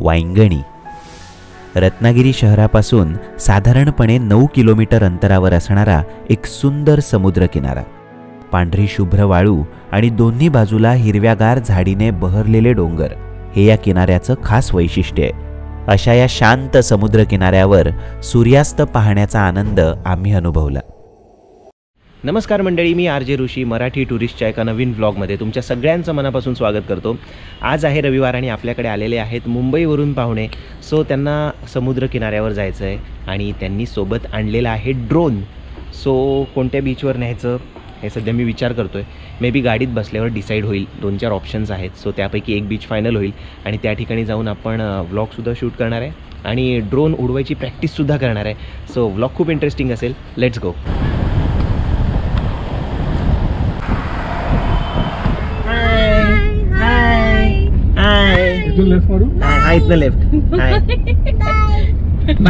वांगणी. रत्नागिरी शहरापासून साधारणपणे 9 किलोमीटर अंतरावर असणारा एक सुंदर समुद्रकिनारा. पांढरी शुभ्र वाळू आणि दोन्ही बाजूला हिरव्यागार झाडीने बहरलेले डोंगर हे या किनाऱ्याचं खास वैशिष्ट्य आहे. अशा या शांत समुद्रकिनाऱ्यावर सूर्यास्त पाहण्याचा आनंद आम्ही अनुभवला. नमस्कार मंडळी, मी आर जे ऋषी मराठी टुरिस्टच्या एका नवीन व्लॉगमध्ये तुमच्या सगळ्यांचं मनापासून स्वागत करतो. आज आहे रविवार आणि आपल्याकडे आलेले आहेत मुंबईवरून पाहुणे. सो त्यांना समुद्रकिनाऱ्यावर जायचं आहे आणि त्यांनी सोबत आणलेला आहे ड्रोन. सो कोणत्या बीचवर न्यायचं हे सध्या मी विचार करतो आहे. मे बी गाडीत बसल्यावर डिसाईड होईल. 2-4 ऑप्शन्स आहेत. सो त्यापैकी एक बीच फायनल होईल आणि त्या ठिकाणी जाऊन आपण व्लॉगसुद्धा शूट करणार आहे आणि ड्रोन उडवायची प्रॅक्टिससुद्धा करणार आहे. सो व्लॉग खूप इंटरेस्टिंग असेल. Let's go. इथनं लेफ्ट. बाय.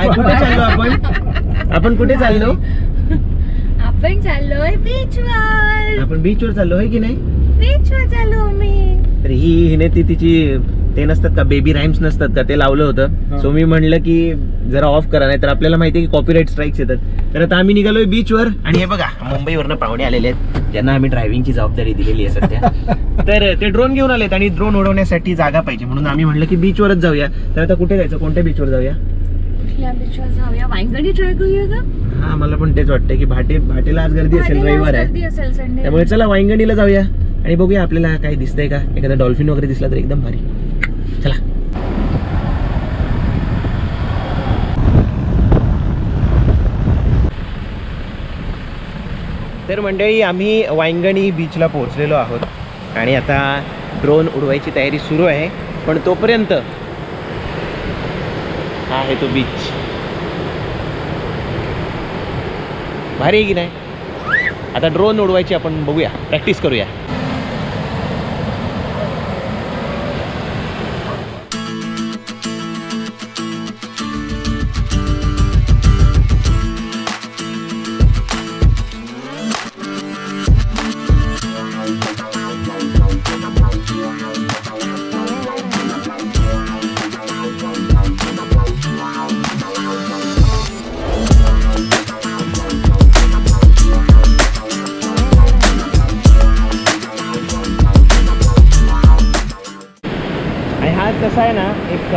कुठे चाललो आपण कुठे चाललो? आपण चाललोय बीचवर. आपण बीचवर चाललो आहे की नाही? बीचवर चाललो मी. तर हिने तिची ते नसतात का, बेबी राईम्स नसतात का, ते लावलं होतं. सो मी म्हणलं की जरा ऑफ करा, नाही तर आपल्याला माहिती आहे की कॉपीराईट स्ट्राईक्स येतात. तर आता आम्ही निघालोय बीचवर आणि हे बघा मुंबईवरनं पाहुणे आलेले आहेत ज्यांना आम्ही ड्रायव्हिंगची जबाबदारी दिलेली आहे सध्या. तर ते ड्रोन घेऊन आलेत आणि ड्रोन उडवण्यासाठी जागा पाहिजे म्हणून आम्ही म्हणलं की बीचवरच जाऊया. तर आता कुठे जायचं, कोणत्या बीचवर जाऊया? कुठल्या बीचवर जाऊया? वांगणी ट्राय करूया का? हा, मला पण तेच वाटतं की भाटेला आज गर्दी असेल, रविवार आहे, त्यामुळे चला वांगणीला जाऊया आणि बघूया आपल्याला काही दिसतंय का. एखादा डॉल्फिन वगैरे दिसला तर एकदम भारी. चला. तर मंडळी आम्ही वांगणी बीचला पोहोचलेलो आहोत आणि आता ड्रोन उडवायची तयारी सुरू आहे. पण तोपर्यंत हा आहे तो बीच. भारी आहे की नाही? आता ड्रोन उडवायची आपण बघूया, प्रॅक्टिस करूया. कसं आहे ना, एक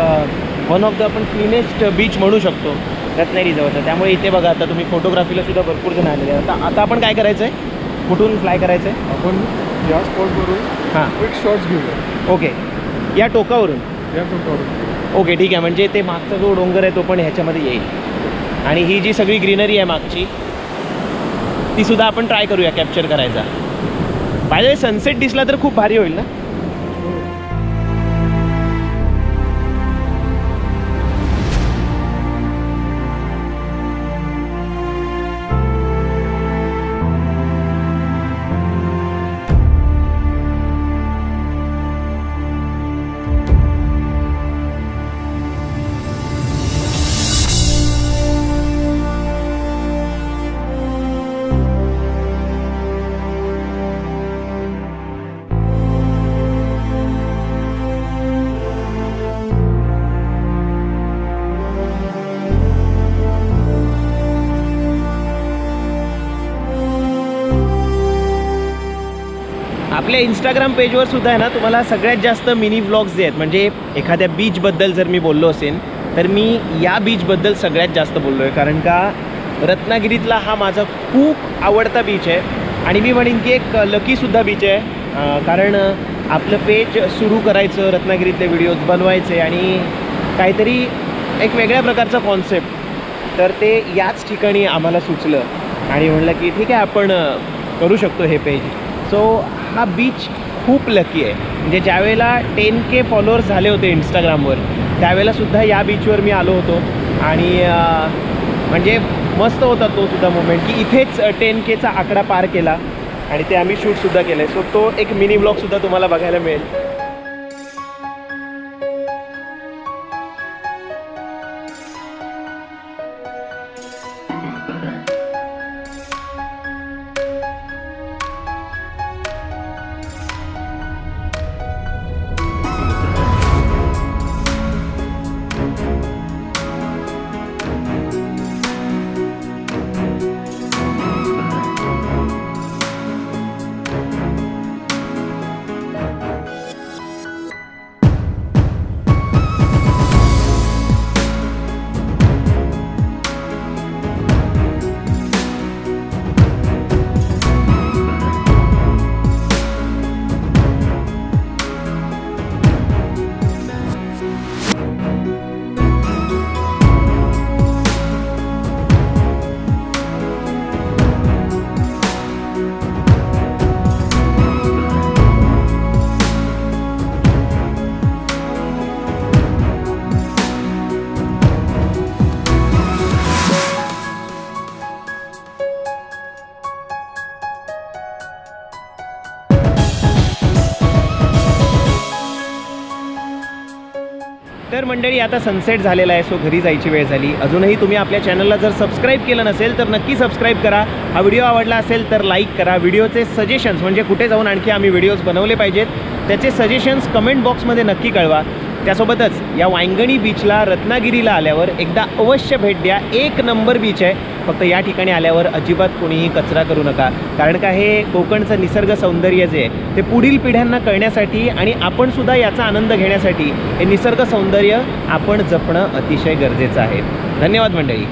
वन ऑफ द आपण क्लीनेस्ट बीच म्हणू शकतो रत्नागिरीजवळचा. त्यामुळे इथे बघा आता तुम्ही फोटोग्राफीला सुद्धा भरपूर जण आलेले आहेत. आता आपण काय करायचं आहे, कुठून फ्लाय करायचं आहे? आपण या स्पॉटवरून हां क्विक शॉट्स घेऊया. ओके, या टोकावरून. ओके ठीक आहे. म्हणजे ते मागचा जो डोंगर आहे तो पण ह्याच्यामध्ये येईल आणि ही जी सगळी ग्रीनरी आहे मागची ती सुद्धा आपण ट्राय करूया कॅप्चर करायचा. पाहिजे सनसेट दिसला तर खूप भारी होईल ना. आपल्या इंस्टाग्राम पेजवर सुद्धा आहे ना, तुम्हाला सगळ्यात जास्त मिनी व्लॉग्स जे आहेत, म्हणजे एखाद्या बीचबद्दल जर मी बोललो असेल तर मी या बीचबद्दल सगळ्यात जास्त बोललो आहे. कारण का रत्नागिरीतला हा माझा खूप आवडता बीच आहे आणि मी म्हणेन की एक लकीसुद्धा बीच आहे. कारण आपलं पेज सुरू करायचं, रत्नागिरीतले व्हिडिओज बनवायचे आणि काहीतरी एक वेगळ्या प्रकारचा कॉन्सेप्ट, तर ते याच ठिकाणी आम्हाला सुचलं आणि म्हणलं की ठीक आहे आपण करू शकतो हे पेज. सो हा बीच खूप लकी आहे. म्हणजे ज्यावेळेला 10K फॉलोअर्स झाले होते इंस्टाग्रामवर त्यावेळेलासुद्धा या बीचवर मी आलो होतो आणि म्हणजे मस्त होता तो सुद्धा मोमेंट की इथेच 10Kचा आकडा पार केला आणि ते आम्ही शूटसुद्धा केलं आहे. सो तो एक मिनी ब्लॉगसुद्धा तुम्हाला बघायला मिळेल. तर मंडळी आता सनसेट झालेला आहे, सो घरी जायची वेळ झाली. अजूनही तुम्ही आपल्या चॅनलला जर सबस्क्राईब केलं नसेल तर नक्की सबस्क्राईब करा. हा व्हिडिओ आवडला असेल तर लाईक करा. व्हिडिओचे सजेशन्स म्हणजे कुठे जाऊन आणखी आम्ही व्हिडिओज बनवले पाहिजेत त्याचे सजेशन्स कमेंट बॉक्समध्ये नक्की कळवा. त्यासोबतच या वांगणी बीचला रत्नागिरीला आल्यावर एकदा अवश्य भेट द्या. 1 नंबर बीच आहे. फक्त या ठिकाणी आल्यावर अजिबात कोणीही कचरा करू नका, कारण का हे कोकणचं निसर्ग सौंदर्य जे आहे ते पुढील पिढ्यांना कळण्यासाठी आणि आपणसुद्धा याचा आनंद घेण्यासाठी हे निसर्ग सौंदर्य आपण जपणं अतिशय गरजेचं आहे. धन्यवाद मंडळी.